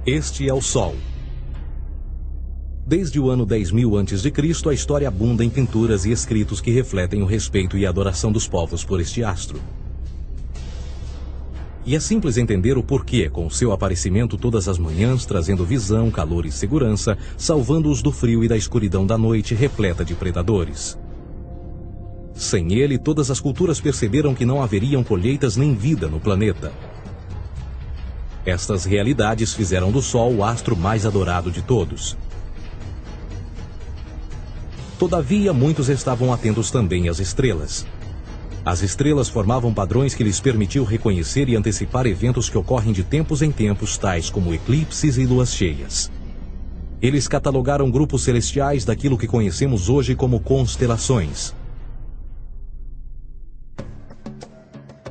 Este é o Sol. Desde o ano 10.000 a.C., a história abunda em pinturas e escritos que refletem o respeito e a adoração dos povos por este astro. E é simples entender o porquê, com seu aparecimento todas as manhãs, trazendo visão, calor e segurança, salvando-os do frio e da escuridão da noite repleta de predadores. Sem ele, todas as culturas perceberam que não haveriam colheitas nem vida no planeta. Estas realidades fizeram do Sol o astro mais adorado de todos. Todavia, muitos estavam atentos também às estrelas. As estrelas formavam padrões que lhes permitiam reconhecer e antecipar eventos que ocorrem de tempos em tempos, tais como eclipses e luas cheias. Eles catalogaram grupos celestiais daquilo que conhecemos hoje como constelações.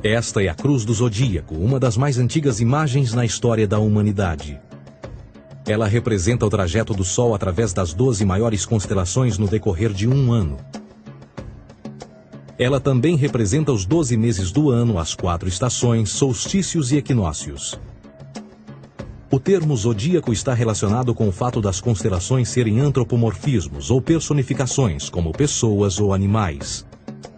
Esta é a Cruz do Zodíaco, uma das mais antigas imagens na história da humanidade. Ela representa o trajeto do Sol através das 12 maiores constelações no decorrer de um ano. Ela também representa os 12 meses do ano, as 4 estações, solstícios e equinócios. O termo zodíaco está relacionado com o fato das constelações serem antropomorfismos ou personificações, como pessoas ou animais.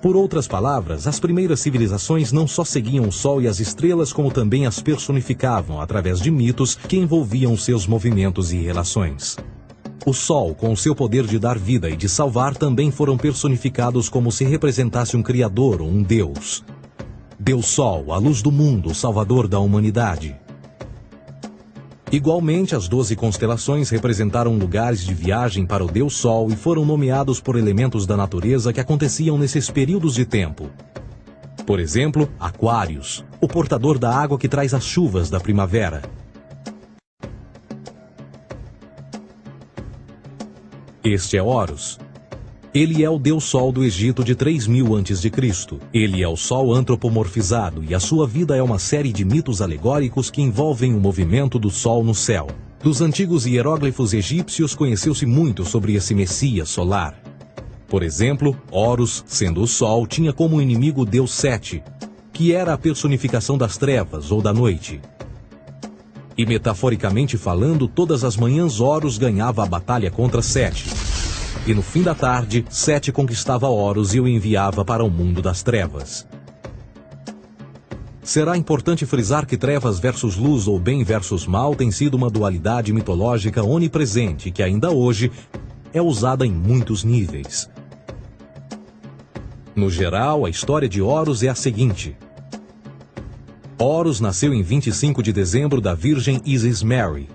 Por outras palavras, as primeiras civilizações não só seguiam o Sol e as estrelas, como também as personificavam através de mitos que envolviam seus movimentos e relações. O Sol, com seu poder de dar vida e de salvar, também foram personificados como se representasse um criador ou um deus. Deus Sol, a luz do mundo, o salvador da humanidade. Igualmente, as 12 constelações representaram lugares de viagem para o Deus Sol e foram nomeados por elementos da natureza que aconteciam nesses períodos de tempo. Por exemplo, Aquários, o portador da água que traz as chuvas da primavera. Este é Horus. Ele é o Deus Sol do Egito de 3.000 a.C. Ele é o Sol antropomorfizado e a sua vida é uma série de mitos alegóricos que envolvem o movimento do Sol no céu. Dos antigos hieróglifos egípcios conheceu-se muito sobre esse Messias solar. Por exemplo, Horus, sendo o Sol, tinha como inimigo o Deus Sete, que era a personificação das trevas ou da noite. E metaforicamente falando, todas as manhãs Horus ganhava a batalha contra Sete. E no fim da tarde, Sete conquistava Horus e o enviava para o mundo das trevas. Será importante frisar que trevas versus luz ou bem versus mal tem sido uma dualidade mitológica onipresente que ainda hoje é usada em muitos níveis. No geral, a história de Horus é a seguinte. Horus nasceu em 25 de dezembro da Virgem Isis Mary.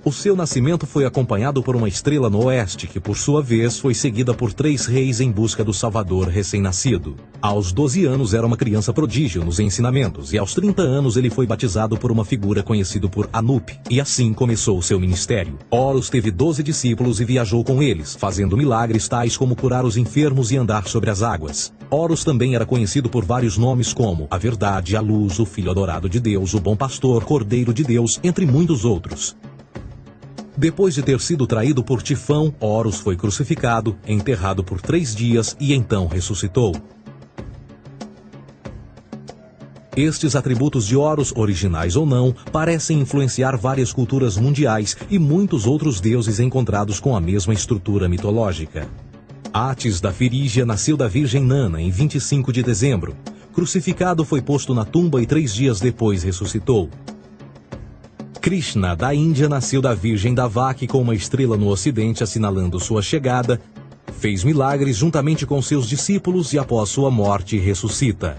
O seu nascimento foi acompanhado por uma estrela no oeste, que por sua vez foi seguida por 3 reis em busca do Salvador recém-nascido. Aos 12 anos era uma criança prodígio nos ensinamentos, e aos 30 anos ele foi batizado por uma figura conhecida por Anup, e assim começou o seu ministério. Horus teve 12 discípulos e viajou com eles, fazendo milagres tais como curar os enfermos e andar sobre as águas. Horus também era conhecido por vários nomes como a Verdade, a Luz, o Filho Adorado de Deus, o Bom Pastor, Cordeiro de Deus, entre muitos outros. Depois de ter sido traído por Tifão, Horus foi crucificado, enterrado por 3 dias e então ressuscitou. Estes atributos de Horus, originais ou não, parecem influenciar várias culturas mundiais e muitos outros deuses encontrados com a mesma estrutura mitológica. Atis da Firígia nasceu da Virgem Nana em 25 de dezembro. Crucificado, foi posto na tumba e 3 dias depois ressuscitou. Krishna, da Índia, nasceu da Virgem Davaki com uma estrela no ocidente assinalando sua chegada, fez milagres juntamente com seus discípulos e após sua morte ressuscita.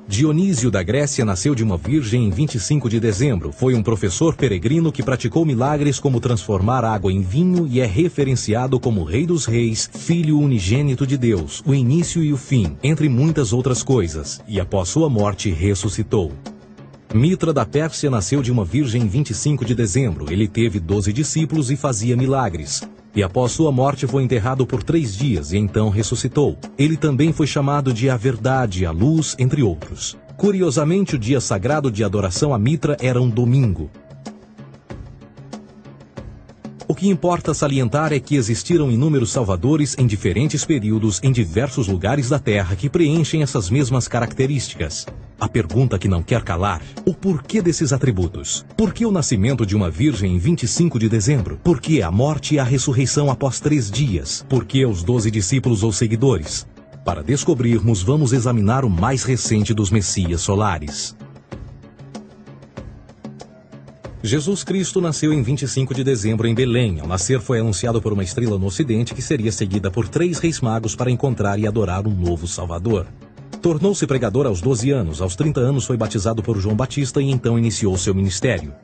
Dionísio da Grécia nasceu de uma virgem em 25 de dezembro. Foi um professor peregrino que praticou milagres como transformar água em vinho e é referenciado como Rei dos Reis, Filho unigênito de Deus, o início e o fim, entre muitas outras coisas, e após sua morte ressuscitou. Mitra da Pérsia nasceu de uma virgem em 25 de dezembro. Ele teve 12 discípulos e fazia milagres. E após sua morte foi enterrado por 3 dias e então ressuscitou. Ele também foi chamado de a Verdade, a Luz, entre outros. Curiosamente, o dia sagrado de adoração a Mitra era um domingo. O que importa salientar é que existiram inúmeros salvadores em diferentes períodos em diversos lugares da Terra que preenchem essas mesmas características. A pergunta que não quer calar: o porquê desses atributos? Por que o nascimento de uma virgem em 25 de dezembro? Por que a morte e a ressurreição após 3 dias? Por que os 12 discípulos ou seguidores? Para descobrirmos, vamos examinar o mais recente dos Messias solares. Jesus Cristo nasceu em 25 de dezembro em Belém. Ao nascer foi anunciado por uma estrela no ocidente que seria seguida por 3 reis magos para encontrar e adorar um novo Salvador. Tornou-se pregador aos 12 anos. Aos 30 anos foi batizado por João Batista e então iniciou seu ministério.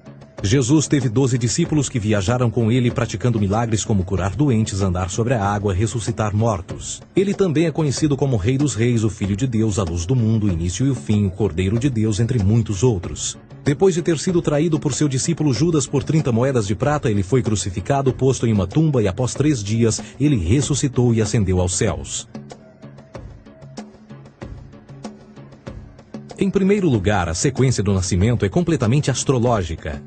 Jesus teve 12 discípulos que viajaram com ele praticando milagres como curar doentes, andar sobre a água, ressuscitar mortos. Ele também é conhecido como Rei dos Reis, o Filho de Deus, a luz do mundo, o início e o fim, o Cordeiro de Deus, entre muitos outros. Depois de ter sido traído por seu discípulo Judas por 30 moedas de prata, ele foi crucificado, posto em uma tumba e após 3 dias ele ressuscitou e ascendeu aos céus. Em primeiro lugar, a sequência do nascimento é completamente astrológica.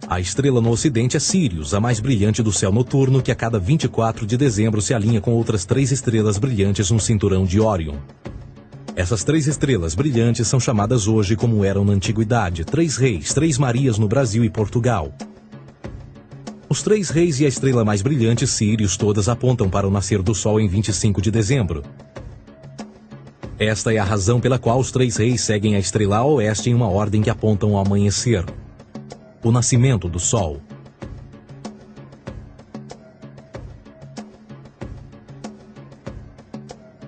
A estrela no ocidente é Sírius, a mais brilhante do céu noturno, que a cada 24 de dezembro se alinha com outras 3 estrelas brilhantes no cinturão de Órion. Essas 3 estrelas brilhantes são chamadas hoje, como eram na antiguidade, 3 reis, 3 Marias no Brasil e Portugal. Os 3 reis e a estrela mais brilhante, Sírius, todas apontam para o nascer do Sol em 25 de dezembro. Esta é a razão pela qual os 3 reis seguem a estrela a oeste em uma ordem que apontam ao amanhecer. O nascimento do Sol.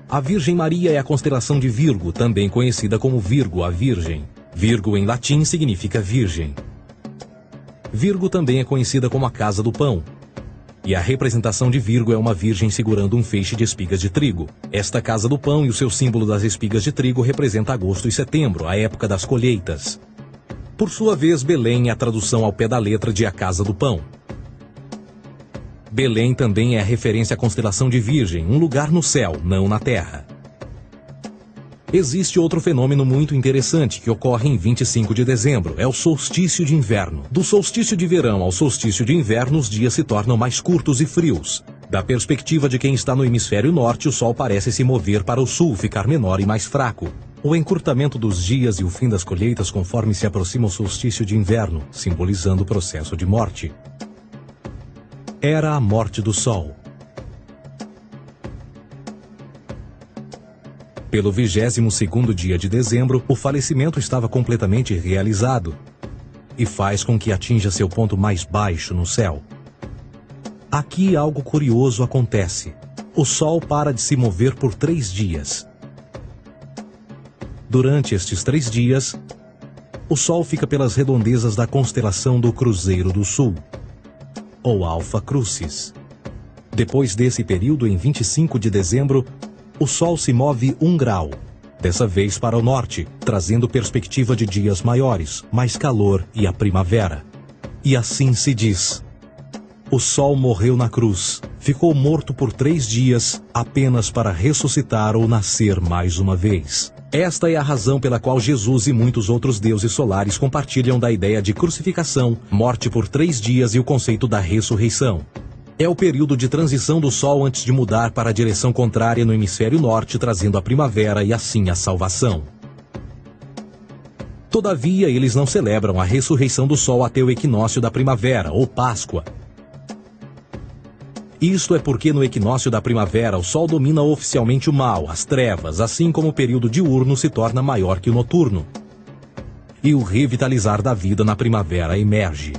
A Virgem Maria é a constelação de Virgo, também conhecida como Virgo, a Virgem. Virgo em latim significa virgem. Virgo também é conhecida como a casa do pão. E a representação de Virgo é uma virgem segurando um feixe de espigas de trigo. Esta casa do pão e o seu símbolo das espigas de trigo representa agosto e setembro, a época das colheitas. Por sua vez, Belém é a tradução ao pé da letra de a casa do pão. Belém também é a referência à constelação de Virgem, um lugar no céu, não na terra. Existe outro fenômeno muito interessante que ocorre em 25 de dezembro, é o solstício de inverno. Do solstício de verão ao solstício de inverno, os dias se tornam mais curtos e frios. Da perspectiva de quem está no hemisfério norte, o Sol parece se mover para o sul, ficar menor e mais fraco. O encurtamento dos dias e o fim das colheitas conforme se aproxima o solstício de inverno, simbolizando o processo de morte. Era a morte do Sol. Pelo 22º dia de dezembro, o falecimento estava completamente realizado e faz com que atinja seu ponto mais baixo no céu. Aqui algo curioso acontece. O Sol para de se mover por 3 dias. Durante estes 3 dias, o Sol fica pelas redondezas da constelação do Cruzeiro do Sul, ou Alfa Crucis. Depois desse período, em 25 de dezembro, o Sol se move 1 grau, dessa vez para o norte, trazendo perspectiva de dias maiores, mais calor e a primavera. E assim se diz: o Sol morreu na cruz, ficou morto por 3 dias, apenas para ressuscitar ou nascer mais uma vez. Esta é a razão pela qual Jesus e muitos outros deuses solares compartilham da ideia de crucificação, morte por 3 dias e o conceito da ressurreição. É o período de transição do Sol antes de mudar para a direção contrária no hemisfério norte, trazendo a primavera e assim a salvação. Todavia, eles não celebram a ressurreição do Sol até o equinócio da primavera, ou Páscoa. Isto é porque no equinócio da primavera o Sol domina oficialmente o mal, as trevas, assim como o período diurno se torna maior que o noturno. E o revitalizar da vida na primavera emerge.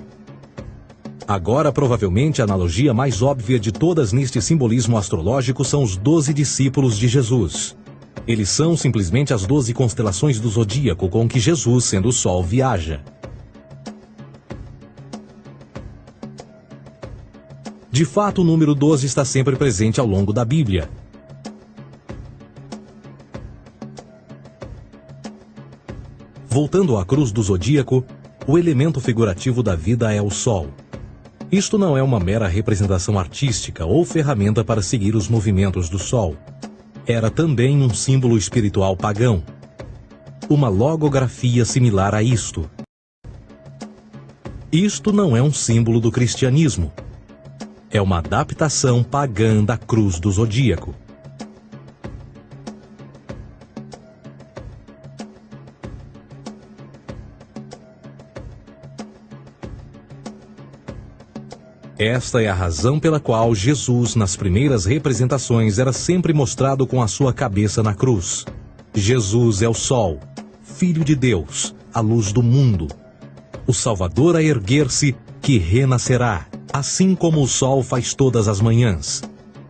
Agora, provavelmente, a analogia mais óbvia de todas neste simbolismo astrológico são os 12 discípulos de Jesus. Eles são simplesmente as 12 constelações do zodíaco com que Jesus, sendo o Sol, viaja. De fato, o número 12 está sempre presente ao longo da Bíblia. Voltando à cruz do zodíaco, o elemento figurativo da vida é o Sol. Isto não é uma mera representação artística ou ferramenta para seguir os movimentos do Sol. Era também um símbolo espiritual pagão. Uma logografia similar a isto. Isto não é um símbolo do cristianismo. É uma adaptação pagã da cruz do zodíaco. Esta é a razão pela qual Jesus, nas primeiras representações, era sempre mostrado com a sua cabeça na cruz. Jesus é o Sol, Filho de Deus, a luz do mundo. O Salvador a erguer-se, que renascerá, assim como o sol faz todas as manhãs.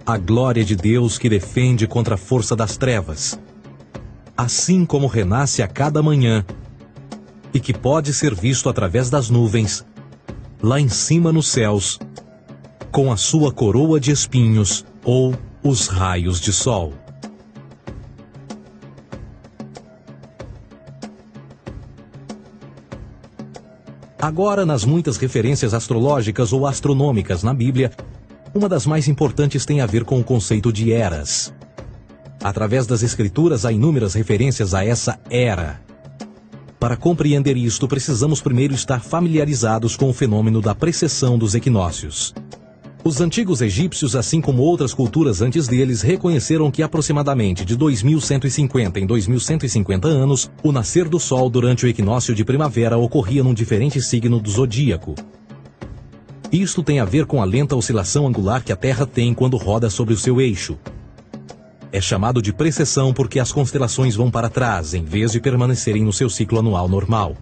A glória de Deus que defende contra a força das trevas. Assim como renasce a cada manhã, e que pode ser visto através das nuvens, lá em cima nos céus, com a sua coroa de espinhos ou os raios de sol. Agora, nas muitas referências astrológicas ou astronômicas na Bíblia, uma das mais importantes tem a ver com o conceito de eras. Através das Escrituras há inúmeras referências a essa era. Para compreender isto, precisamos primeiro estar familiarizados com o fenômeno da precessão dos equinócios. Os antigos egípcios, assim como outras culturas antes deles, reconheceram que aproximadamente de 2150 em 2150 anos, o nascer do Sol durante o equinócio de primavera ocorria num diferente signo do zodíaco. Isto tem a ver com a lenta oscilação angular que a Terra tem quando roda sobre o seu eixo. É chamado de precessão porque as constelações vão para trás, em vez de permanecerem no seu ciclo anual normal.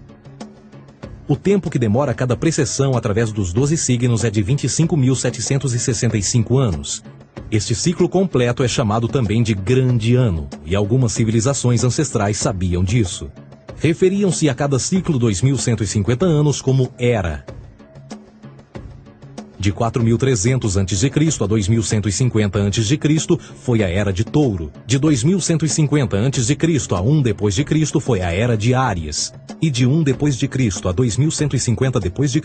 O tempo que demora cada precessão através dos 12 signos é de 25.765 anos. Este ciclo completo é chamado também de Grande Ano, e algumas civilizações ancestrais sabiam disso. Referiam-se a cada ciclo 2150 anos como Era. De 4.300 a.C. a 2150 a.C. foi a Era de Touro. De 2150 a.C. a 1 d.C. foi a Era de Áries. E de 1 d.C. a 2150 d.C.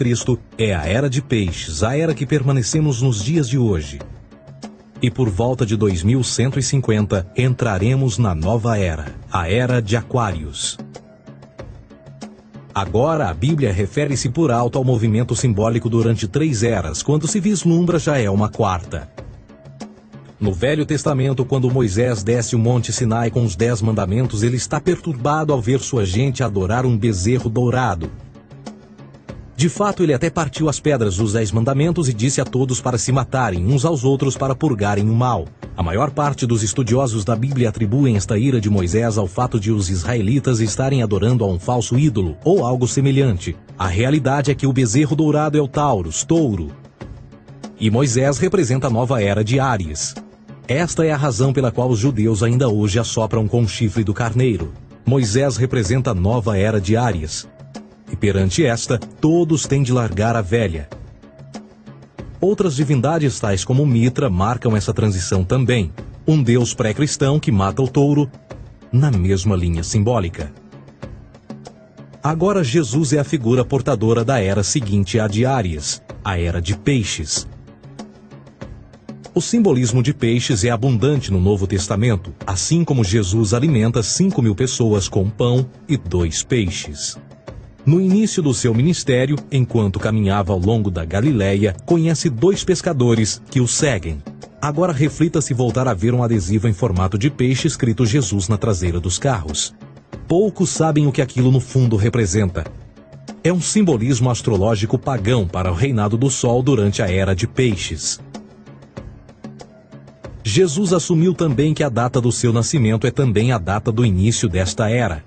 é a Era de Peixes, a era que permanecemos nos dias de hoje. E por volta de 2150 entraremos na nova era, a Era de Aquários. Agora, a Bíblia refere-se por alto ao movimento simbólico durante 3 eras, quando se vislumbra já é uma quarta. No Velho Testamento, quando Moisés desce o Monte Sinai com os 10 mandamentos, ele está perturbado ao ver sua gente adorar um bezerro dourado. De fato, ele até partiu as pedras dos 10 mandamentos e disse a todos para se matarem uns aos outros para purgarem o mal. A maior parte dos estudiosos da Bíblia atribuem esta ira de Moisés ao fato de os israelitas estarem adorando a um falso ídolo, ou algo semelhante. A realidade é que o bezerro dourado é o Taurus, touro. E Moisés representa a nova era de Áries. Esta é a razão pela qual os judeus ainda hoje assopram com o chifre do carneiro. Moisés representa a nova era de Áries. E perante esta, todos têm de largar a velha. Outras divindades, tais como Mitra, marcam essa transição também. Um deus pré-cristão que mata o touro, na mesma linha simbólica. Agora Jesus é a figura portadora da era seguinte à de Áries, a era de Peixes. O simbolismo de peixes é abundante no Novo Testamento, assim como Jesus alimenta 5.000 pessoas com pão e 2 peixes. No início do seu ministério, enquanto caminhava ao longo da Galileia, conhece 2 pescadores que o seguem. Agora reflita se voltar a ver um adesivo em formato de peixe escrito Jesus na traseira dos carros. Poucos sabem o que aquilo no fundo representa. É um simbolismo astrológico pagão para o reinado do Sol durante a Era de Peixes. Jesus assumiu também que a data do seu nascimento é também a data do início desta era.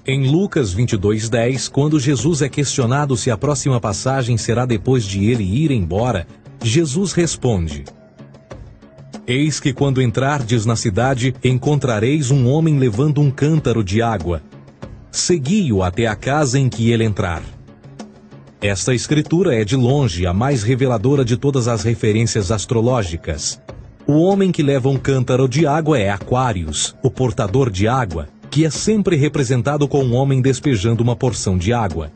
Em Lucas 22:10, quando Jesus é questionado se a próxima passagem será depois de ele ir embora, Jesus responde: Eis que quando entrardes na cidade, encontrareis um homem levando um cântaro de água. Segui-o até a casa em que ele entrar. Esta escritura é de longe a mais reveladora de todas as referências astrológicas. O homem que leva um cântaro de água é Aquários, o portador de água, que é sempre representado com um homem despejando uma porção de água.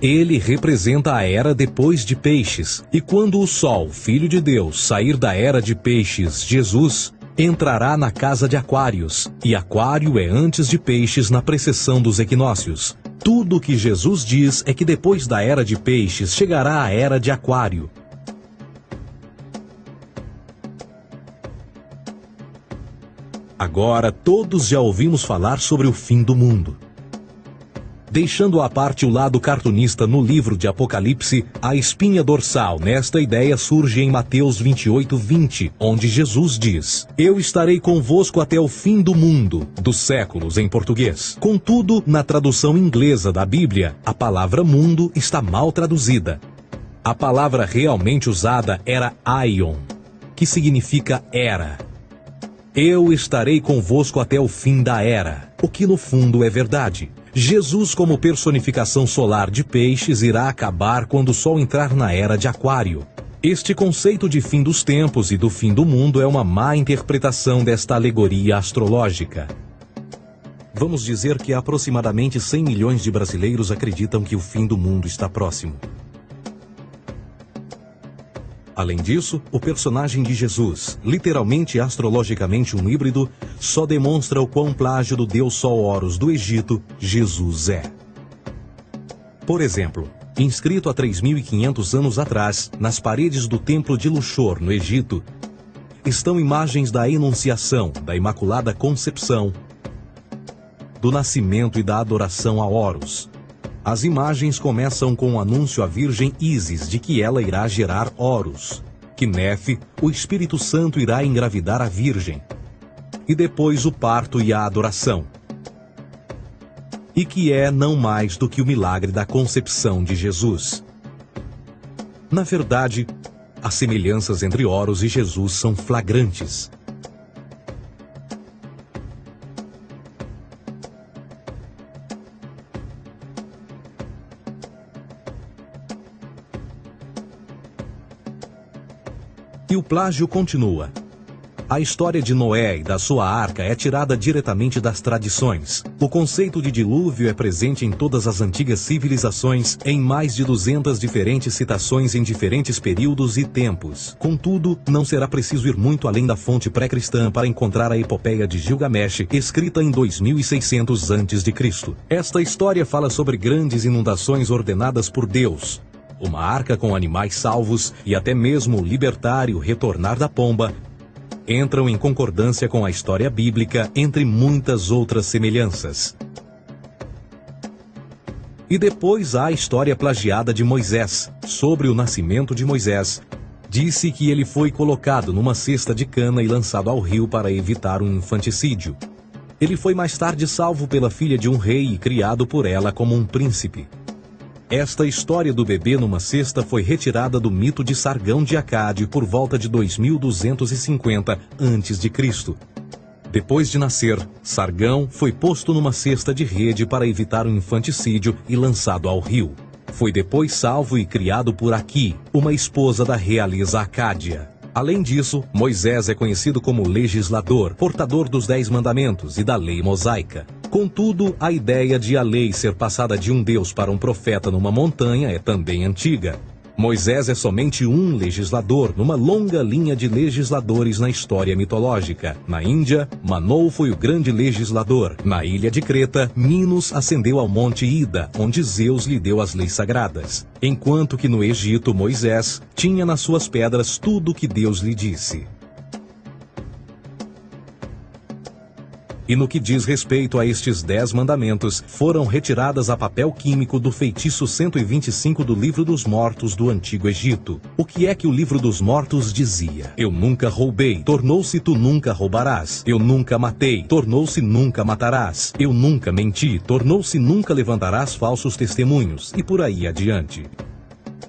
Ele representa a era depois de Peixes, e quando o Sol, Filho de Deus, sair da era de Peixes, Jesus, entrará na casa de Aquários, e Aquário é antes de Peixes na precessão dos equinócios. Tudo o que Jesus diz é que depois da era de Peixes chegará a era de Aquário. Agora todos já ouvimos falar sobre o fim do mundo. Deixando à parte o lado cartunista no livro de Apocalipse, a espinha dorsal nesta ideia surge em Mateus 28:20, onde Jesus diz: Eu estarei convosco até o fim do mundo, dos séculos em português. Contudo, na tradução inglesa da Bíblia, a palavra mundo está mal traduzida. A palavra realmente usada era aion, que significa era. Eu estarei convosco até o fim da era, o que no fundo é verdade. Jesus, como personificação solar de peixes, irá acabar quando o Sol entrar na era de Aquário. Este conceito de fim dos tempos e do fim do mundo é uma má interpretação desta alegoria astrológica. Vamos dizer que aproximadamente 100 milhões de brasileiros acreditam que o fim do mundo está próximo. Além disso, o personagem de Jesus, literalmente e astrologicamente um híbrido, só demonstra o quão plágio do deus Sol Horus do Egito, Jesus é. Por exemplo, inscrito há 3.500 anos atrás, nas paredes do templo de Luxor, no Egito, estão imagens da Enunciação, da Imaculada Concepção, do nascimento e da adoração a Horus. As imagens começam com o anúncio à Virgem Ísis de que ela irá gerar Horus, que Nefe, o Espírito Santo, irá engravidar a Virgem, e depois o parto e a adoração, e que é não mais do que o milagre da concepção de Jesus. Na verdade, as semelhanças entre Horus e Jesus são flagrantes. E o plágio continua. A história de Noé e da sua arca é tirada diretamente das tradições. O conceito de dilúvio é presente em todas as antigas civilizações, em mais de 200 diferentes citações em diferentes períodos e tempos. Contudo, não será preciso ir muito além da fonte pré-cristã para encontrar a epopeia de Gilgamesh, escrita em 2600 a.C. Esta história fala sobre grandes inundações ordenadas por Deus, uma arca com animais salvos e até mesmo o libertar e o retornar da pomba entram em concordância com a história bíblica, entre muitas outras semelhanças. E depois há a história plagiada de Moisés. Sobre o nascimento de Moisés, disse que ele foi colocado numa cesta de cana e lançado ao rio para evitar um infanticídio. Ele foi mais tarde salvo pela filha de um rei e criado por ela como um príncipe. Esta história do bebê numa cesta foi retirada do mito de Sargão de Acade por volta de 2250 a.C. Depois de nascer, Sargão foi posto numa cesta de rede para evitar um infanticídio e lançado ao rio. Foi depois salvo e criado por Aqui, uma esposa da realeza Acádia. Além disso, Moisés é conhecido como legislador, portador dos 10 mandamentos e da lei mosaica. Contudo, a ideia de a lei ser passada de um deus para um profeta numa montanha é também antiga. Moisés é somente um legislador numa longa linha de legisladores na história mitológica. Na Índia, Manou foi o grande legislador. Na ilha de Creta, Minos ascendeu ao monte Ida, onde Zeus lhe deu as leis sagradas. Enquanto que no Egito, Moisés tinha nas suas pedras tudo o que Deus lhe disse. E no que diz respeito a estes 10 mandamentos, foram retiradas a papel químico do feitiço 125 do Livro dos Mortos do Antigo Egito. O que é que o Livro dos Mortos dizia? Eu nunca roubei, tornou-se tu nunca roubarás. Eu nunca matei, tornou-se nunca matarás. Eu nunca menti, tornou-se nunca levantarás falsos testemunhos, e por aí adiante.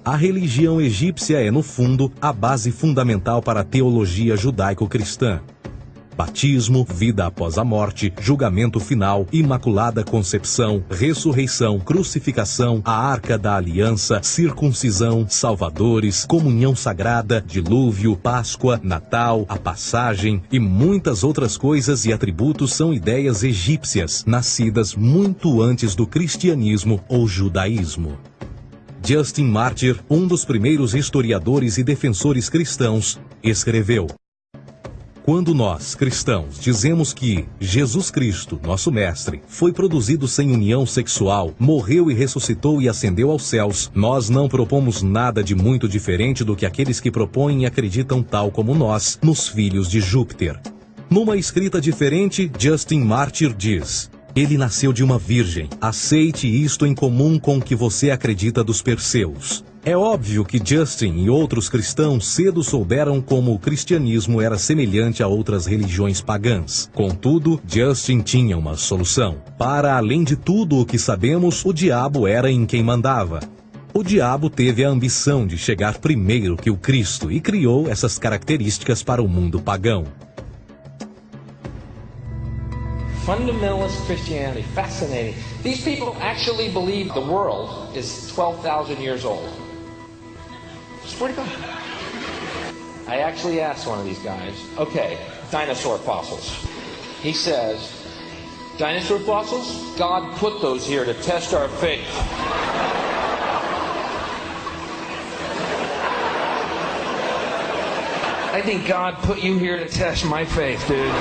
A religião egípcia é, no fundo, a base fundamental para a teologia judaico-cristã. Batismo, vida após a morte, julgamento final, imaculada concepção, ressurreição, crucificação, a arca da aliança, circuncisão, salvadores, comunhão sagrada, dilúvio, Páscoa, Natal, a passagem e muitas outras coisas e atributos são ideias egípcias, nascidas muito antes do cristianismo ou judaísmo. Justin Martyr, um dos primeiros historiadores e defensores cristãos, escreveu: quando nós, cristãos, dizemos que Jesus Cristo, nosso Mestre, foi produzido sem união sexual, morreu e ressuscitou e ascendeu aos céus, nós não propomos nada de muito diferente do que aqueles que propõem e acreditam tal como nós, nos filhos de Júpiter. Numa escrita diferente, Justin Martyr diz: ele nasceu de uma virgem. Aceite isto em comum com o que você acredita dos Perseus. É óbvio que Justin e outros cristãos cedo souberam como o cristianismo era semelhante a outras religiões pagãs. Contudo, Justin tinha uma solução. Para além de tudo o que sabemos, o diabo era em quem mandava. O diabo teve a ambição de chegar primeiro que o Cristo e criou essas características para o mundo pagão. Fundamentalist Christianity, fascinating. These people actually believe the world is 12,000 years old. It's pretty cool. I actually asked one of these guys, okay, dinosaur fossils. He says, dinosaur fossils? God put those here to test our faith. I think God put you here to test my faith, dude.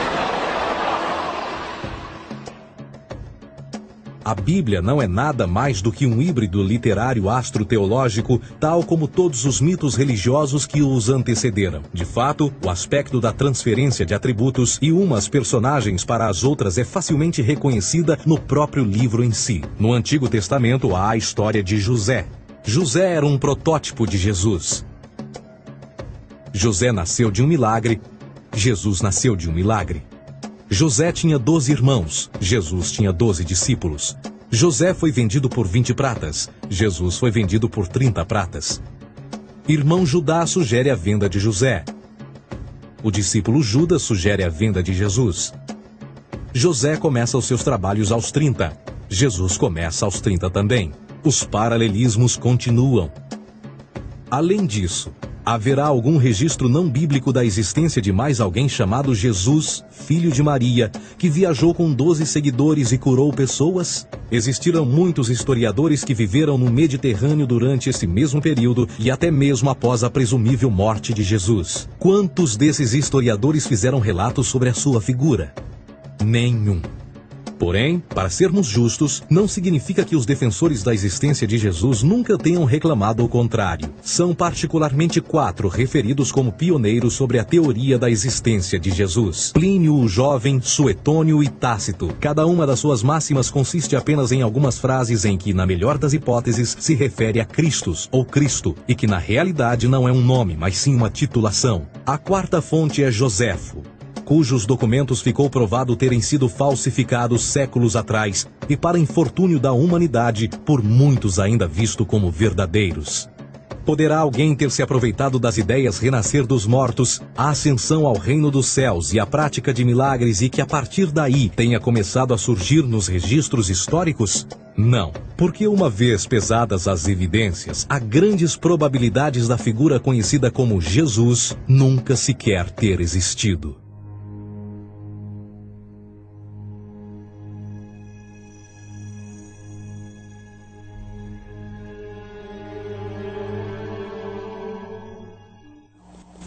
A Bíblia não é nada mais do que um híbrido literário astroteológico, tal como todos os mitos religiosos que os antecederam. De fato, o aspecto da transferência de atributos e umas personagens para as outras é facilmente reconhecida no próprio livro em si. No Antigo Testamento há a história de José. José era um protótipo de Jesus. José nasceu de um milagre, Jesus nasceu de um milagre. José tinha 12 irmãos, Jesus tinha 12 discípulos. José foi vendido por 20 pratas, Jesus foi vendido por 30 pratas. Irmão Judá sugere a venda de José. O discípulo Judas sugere a venda de Jesus. José começa os seus trabalhos aos 30, Jesus começa aos 30 também. Os paralelismos continuam. Além disso, haverá algum registro não bíblico da existência de mais alguém chamado Jesus, filho de Maria, que viajou com 12 seguidores e curou pessoas? Existiram muitos historiadores que viveram no Mediterrâneo durante esse mesmo período e até mesmo após a presumível morte de Jesus. Quantos desses historiadores fizeram relatos sobre a sua figura? Nenhum. Porém, para sermos justos, não significa que os defensores da existência de Jesus nunca tenham reclamado o contrário. São particularmente 4 referidos como pioneiros sobre a teoria da existência de Jesus: Plínio o Jovem, Suetônio e Tácito. Cada uma das suas máximas consiste apenas em algumas frases em que, na melhor das hipóteses, se refere a Christus ou Cristo, e que na realidade não é um nome, mas sim uma titulação. A 4ª fonte é Joséfo, cujos documentos ficou provado terem sido falsificados séculos atrás e, para infortúnio da humanidade, por muitos ainda visto como verdadeiros. Poderá alguém ter se aproveitado das ideias renascer dos mortos, a ascensão ao reino dos céus e a prática de milagres e que a partir daí tenha começado a surgir nos registros históricos? Não, porque uma vez pesadas as evidências, há grandes probabilidades da figura conhecida como Jesus nunca sequer ter existido.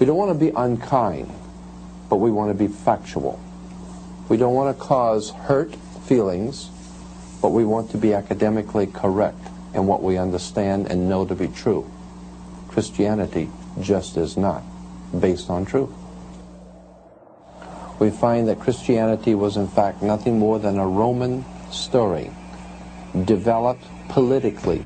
We don't want to be unkind, but we want to be factual. We don't want to cause hurt feelings, but we want to be academically correct in what we understand and know to be true. Christianity just is not based on truth. We find that Christianity was in fact nothing more than a Roman story, developed politically.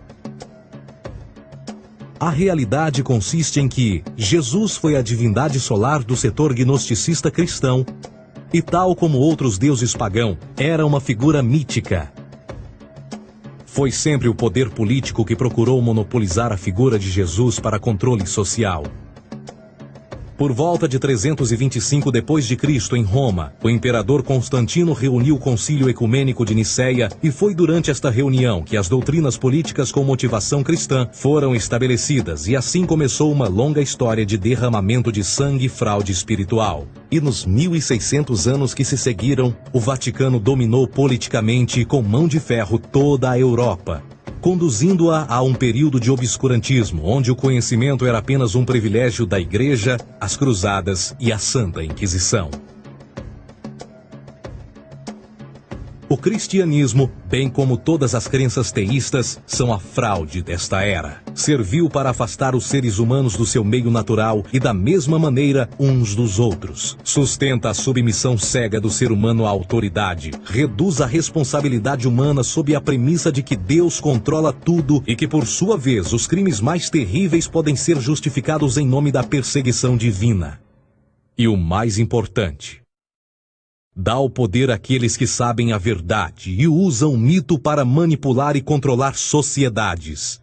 A realidade consiste em que Jesus foi a divindade solar do setor gnosticista cristão e, tal como outros deuses pagãos, era uma figura mítica. Foi sempre o poder político que procurou monopolizar a figura de Jesus para controle social. Por volta de 325 d.C., em Roma, o imperador Constantino reuniu o Concílio Ecumênico de Niceia e foi durante esta reunião que as doutrinas políticas com motivação cristã foram estabelecidas e assim começou uma longa história de derramamento de sangue e fraude espiritual. E nos 1600 anos que se seguiram, o Vaticano dominou politicamente e com mão de ferro toda a Europa, conduzindo-a a um período de obscurantismo, onde o conhecimento era apenas um privilégio da Igreja, as Cruzadas e a Santa Inquisição. O cristianismo, bem como todas as crenças teístas, são a fraude desta era. Serviu para afastar os seres humanos do seu meio natural e da mesma maneira uns dos outros. Sustenta a submissão cega do ser humano à autoridade. Reduz a responsabilidade humana sob a premissa de que Deus controla tudo e que, por sua vez, os crimes mais terríveis podem ser justificados em nome da perseguição divina. E o mais importante, dá o poder àqueles que sabem a verdade e usam o mito para manipular e controlar sociedades.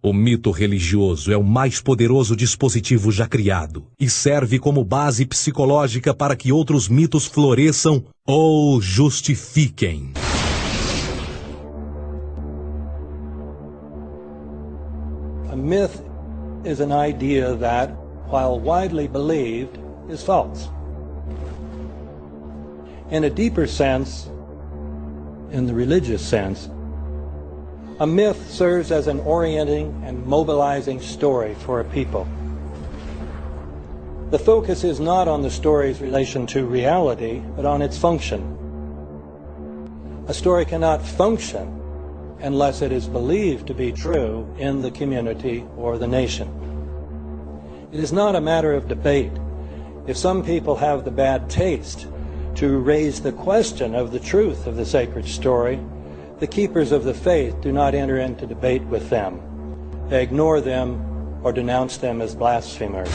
O mito religioso é o mais poderoso dispositivo já criado e serve como base psicológica para que outros mitos floresçam ou justifiquem. A myth is an idea that, while widely believed, is false. In a deeper sense, in the religious sense, a myth serves as an orienting and mobilizing story for a people. The focus is not on the story's relation to reality, but on its function. A story cannot function unless it is believed to be true in the community or the nation. It is not a matter of debate. If some people have the bad taste to raise the question of the truth of the sacred story, the keepers of the faith do not enter into debate with them. They ignore them or denounce them as blasphemers.